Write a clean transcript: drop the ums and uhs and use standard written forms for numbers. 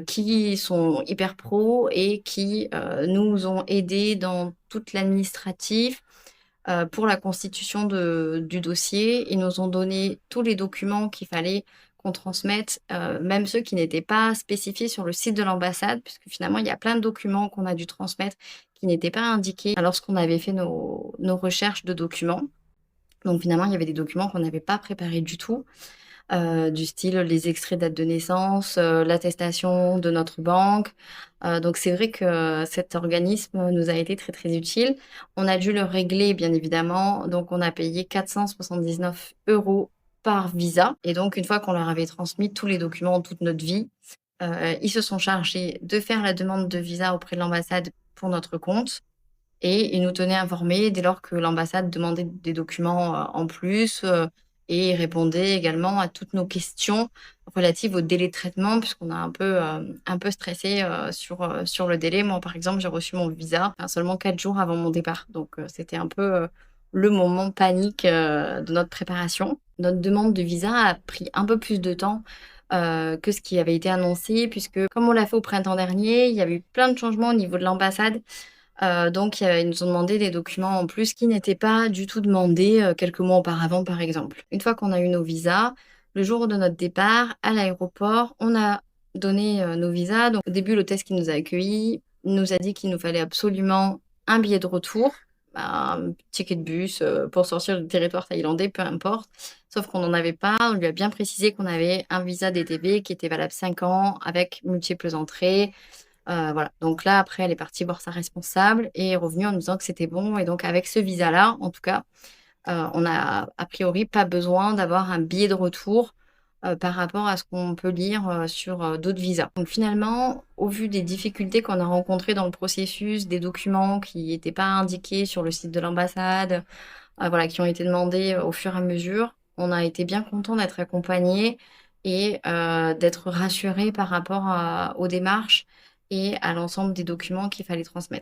qui sont hyper pros et qui nous ont aidés dans tout l'administratif pour la constitution du dossier. Ils nous ont donné tous les documents qu'il fallait qu'on transmette, même ceux qui n'étaient pas spécifiés sur le site de l'ambassade, puisque finalement, il y a plein de documents qu'on a dû transmettre qui n'étaient pas indiqués lorsqu'on avait fait nos recherches de documents. Donc finalement, il y avait des documents qu'on n'avait pas préparés du tout, du style les extraits date de naissance, l'attestation de notre banque. Donc c'est vrai que cet organisme nous a été très très utile. On a dû le régler bien évidemment, donc on a payé 479 € par visa. Et donc une fois qu'on leur avait transmis tous les documents, toute notre vie, ils se sont chargés de faire la demande de visa auprès de l'ambassade pour notre compte. Et ils nous tenaient informés dès lors que l'ambassade demandait des documents, en plus, et ils répondaient également à toutes nos questions relatives au délai de traitement puisqu'on a un peu stressé, sur le délai. Moi, par exemple, j'ai reçu mon visa, enfin, seulement 4 jours avant mon départ. Donc, c'était un peu, le moment panique, de notre préparation. Notre demande de visa a pris un peu plus de temps, que ce qui avait été annoncé puisque comme on l'a fait au printemps dernier, il y avait eu plein de changements au niveau de l'ambassade. Donc ils nous ont demandé des documents en plus qui n'étaient pas du tout demandés, quelques mois auparavant, par exemple. Une fois qu'on a eu nos visas, le jour de notre départ, à l'aéroport, on a donné, nos visas. Donc au début, l'hôtesse qui nous a accueillis nous a dit qu'il nous fallait absolument un billet de retour, un ticket de bus, pour sortir du territoire thaïlandais, peu importe. Sauf qu'on n'en avait pas. On lui a bien précisé qu'on avait un visa DTB qui était valable 5 ans avec multiples entrées. Voilà. Donc là, après, elle est partie voir sa responsable et est revenue en nous disant que c'était bon. Et donc, avec ce visa-là, en tout cas, on a priori pas besoin d'avoir un billet de retour par rapport à ce qu'on peut lire sur d'autres visas. Donc finalement, au vu des difficultés qu'on a rencontrées dans le processus, des documents qui n'étaient pas indiqués sur le site de l'ambassade, voilà, qui ont été demandés au fur et à mesure, on a été bien content d'être accompagnés et d'être rassurés par rapport aux démarches et à l'ensemble des documents qu'il fallait transmettre.